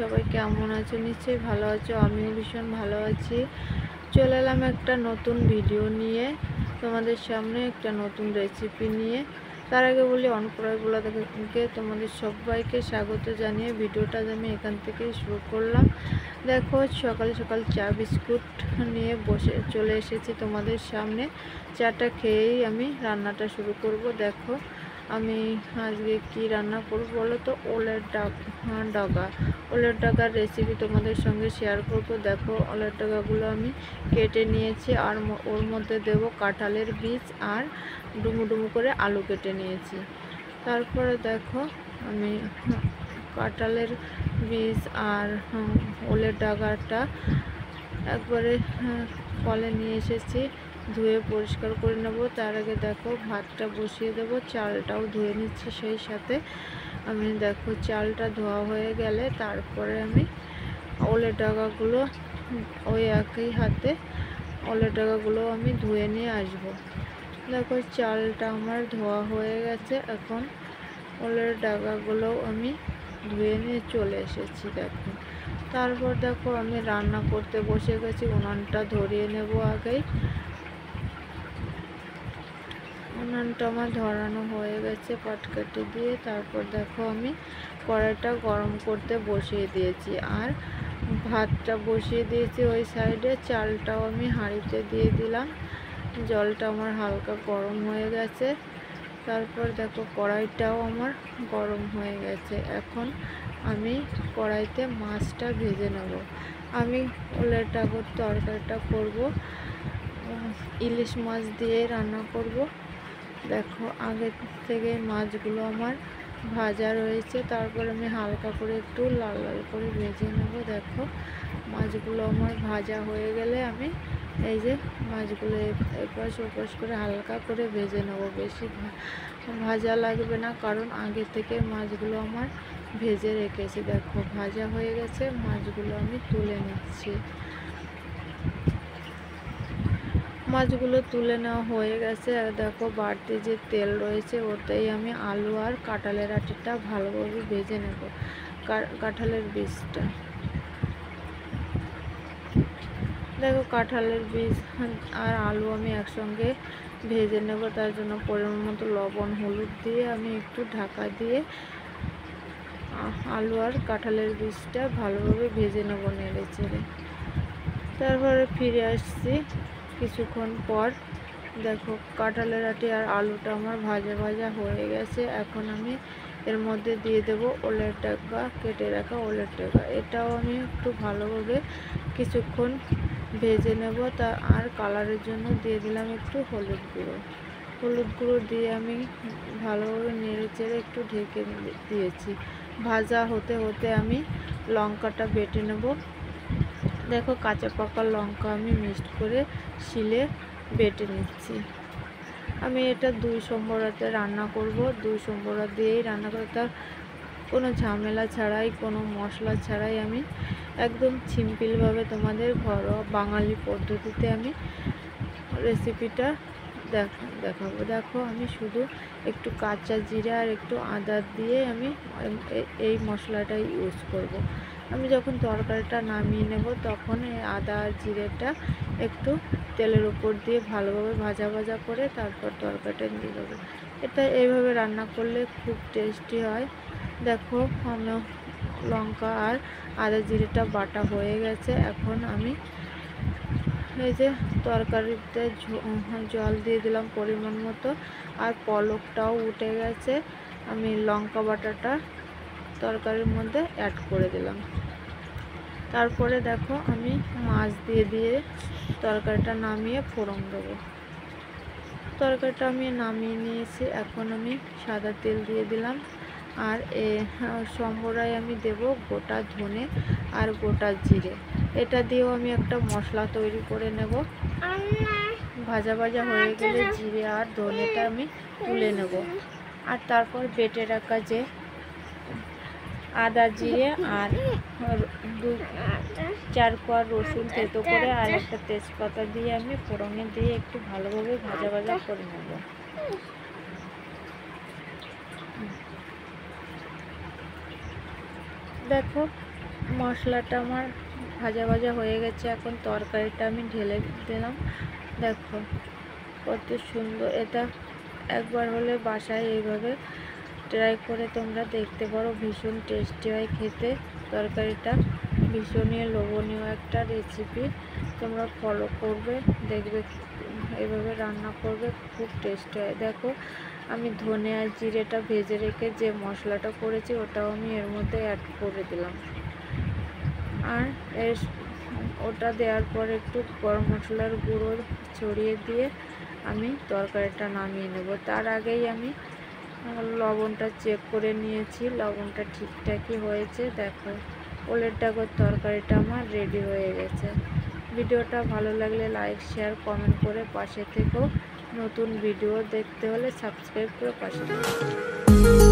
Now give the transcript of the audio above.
সবাই কেমন আছো? নিশ্চয়ই ভালো আছো। আমিও ভীষণ ভালো আছি। চলে এলাম একটা নতুন ভিডিও নিয়ে তোমাদের সামনে, একটা নতুন রেসিপি নিয়ে। তার আগে বলি, অনপরায় বলা থেকে তোমাদের সবাইকে স্বাগত জানিয়ে ভিডিওটা আমি এখান থেকেই শুরু করলাম। দেখো, সকাল সকাল চা বিস্কুট নিয়ে চলে এসেছি তোমাদের সামনে। চাটা খেয়েই আমি রান্নাটা শুরু করব। দেখো, আমি আজকে কি রান্না করব বলো তো? ওলের ডাগার রেসিপি তোমাদের সঙ্গে শেয়ার করব। দেখো, ওলের ডাগাগুলো আমি কেটে নিয়েছি, আর ওর মধ্যে দেব কাঁঠালের বীজ আর ডুমু ডুমু করে আলু কেটে নিয়েছি। তারপরে দেখো, আমি কাঁঠালের বীজ আর ওলের ডাগাটা একবারে কলে নিয়ে এসেছি, ধুয়ে পরিষ্কার করে নেব। তার আগে দেখো, ভাতটা বসিয়ে দেব, চালটাও ধুয়ে নিচ্ছি সেই সাথে। আমি দেখো, চালটা ধোয়া হয়ে গেলে তারপরে আমি ওলের ডাগাগুলো ওই একই হাতে ওলের ডাগাগুলো আমি ধুয়ে নিয়ে আসব। দেখো, চালটা আমার ধোয়া হয়ে গেছে। এখন ওলের ডাগাগুলো আমি ধুয়ে নিয়ে চলে এসেছি। দেখো, তারপর দেখো, আমি রান্না করতে বসে গেছি। উনানটা ধরিয়ে নেব আগেই। উনানটা আমার ধরানো হয়ে গেছে পাটকাঠি দিয়ে। তারপর দেখো, আমি কড়াইটা গরম করতে বসিয়ে দিয়েছি, আর ভাতটা বসিয়ে দিয়েছি ওই সাইডে। চালটাও আমি হাঁড়িতে দিয়ে দিলাম। জলটা আমার হালকা গরম হয়ে গেছে। তারপর দেখো, কড়াইটাও আমার গরম হয়ে গেছে। এখন আমি কড়াইতে মাছটা ভেজে নেব। আমি ওলের ডাগার তরকারিটা করব, ইলিশ মাছ দিয়ে রান্না করব। দেখো, আগে থেকে মাছগুলো আমার ভাজা রয়েছে। তারপর আমি হালকা করে একটু লাল লাল করে ভেজে নেব। দেখো, মাছগুলো আমার ভাজা হয়ে গেলে আমি এই যে মাছগুলো এপাশ ওপাশ করে হালকা করে ভেজে নেব। বেশি ভাজা লাগবে না, কারণ আগে থেকে মাছগুলো আমার ভেজে রেখেছি। দেখো, ভাজা হয়ে গেছে, মাছগুলো আমি তুলে নিচ্ছি। মাছগুলো তুলে নেওয়া হয়ে গেছে। আর দেখো, বাড়তি যে তেল রয়েছে ওটাই আমি আলু আর কাঁঠালের আটিটা ভালোভাবে ভেজে নেব। কাঁঠালের বীজটা দেখো, কাঁঠালের বীজ আর আলু আমি একসঙ্গে ভেজে নেব। তার জন্য পরিমাণ মতো লবণ হলুদ দিয়ে আমি একটু ঢাকা দিয়ে আলু আর কাঁঠালের বীজটা ভালোভাবে ভেজে নেব নেড়ে চেড়ে। তারপরে ফিরে আসছি কিছুক্ষণ পর। দেখো, কাঁঠালের আটি আর আলুটা আমার ভাজা ভাজা হয়ে গেছে। এখন আমি এর মধ্যে দিয়ে দেব ওলের ডাগা, কেটে রাখা ওলের ডাগা। এটাও আমি একটু ভালোভাবে কিছুক্ষণ ভেজে নেব। আর কালারের জন্য দিয়ে দিলাম একটু হলুদ গুঁড়ো দিয়ে আমি ভালোভাবে নেড়ে চেড়ে একটু ঢেকে দিয়েছি। ভাজা হতে হতে আমি লঙ্কাটা বেটে নেব। দেখো, কাঁচা পাকা লঙ্কা আমি মিক্সড করে শিলে বেটে নিচ্ছি। আমি এটা 2 সম্বরাতে রান্না করব। 2 সম্বরা দিয়েই রান্না করে, তার কোনো ঝামেলা ছাড়াই, কোনো মশলা ছাড়াই আমি একদম সিম্পলভাবে তোমাদের ঘরোয়া বাঙালি পদ্ধতিতে আমি রেসিপিটা দেখাবো। দেখো, আমি শুধু একটু কাঁচা জিরা আর একটু আদা দিয়ে আমি এই মশলাটা ইউজ করব। আমি যখন তরকারিটা নামিয়ে নেব তখন এই আদা আর জিরেটা একটু তেলের উপর দিয়ে ভালোভাবে ভাজা ভাজা করে তারপর তরকারিটা দিয়ে দেবো। এটা এইভাবে রান্না করলে খুব টেস্টি হয়। দেখো, আমার লঙ্কা আর আদা জিরেটা বাটা হয়ে গেছে। এখন আমি এই যে তরকারিতে জল দিয়ে দিলাম পরিমাণ মতো, আর পলকটাও উঠে গেছে। আমি লঙ্কা বাটাটা তরকারির মধ্যে অ্যাড করে দিলাম। তারপরে দেখো, আমি মাছ দিয়ে তরকারিটা নামিয়ে ফোড়ন দেবো। তরকারিটা আমি নামিয়ে নিয়েছি। এখন আমি সাদা তেল দিয়ে দিলাম, আর সম্বরায় আমি দেব গোটা ধনে আর গোটা জিরে। এটা দিয়েও আমি একটা মশলা তৈরি করে নেব। ভাজা ভাজা হয়ে গেলে জিরে আর ধনেটা আমি তুলে নেব। আর তারপর বেটে রাখা যে আদা জিরে আর 2-4 কোয়া রসুন থেতো করে আর একটা তেজপাতা দিয়ে আমি ফোড়নে দিয়ে একটু ভালোভাবে ভাজা ভাজা করে নেব। দেখো, মশলাটা আমার ভাজা ভাজা হয়ে গেছে। এখন তরকারিটা আমি ঢেলে দিলাম। দেখো কত সুন্দর। এটা একবার হলে বাসায় এইভাবে ট্রাই করে তোমরা দেখতে পারো, ভীষণ টেস্টি হয় খেতে। তরকারিটা ভীষণই লোভনীয় একটা রেসিপি, তোমরা ফলো করবে, দেখবে এইভাবে রান্না করবে, খুব টেস্টি হয়। দেখো আমি ধনে আর জিরেটা ভেজে রেখে যে মশলাটা করেছি ওটাও আমি এর মধ্যে অ্যাড করে দিলাম। আর ওটা দেওয়ার পর একটু গরম মশলার গুঁড়ো ছড়িয়ে দিয়ে আমি তরকারিটা নামিয়ে নেব। তার আগেই আমি লবণটা চেক করে নিয়েছি, লবণটা ঠিকঠাকই হয়েছে। দেখো ওলের ডাগর তরকারিটা আমার রেডি হয়ে গেছে। ভিডিওটা ভালো লাগলে লাইক শেয়ার কমেন্ট করে পাশে থেকেও। নতুন ভিডিও দেখতে হলে সাবস্ক্রাইব করে পাশে থেকো।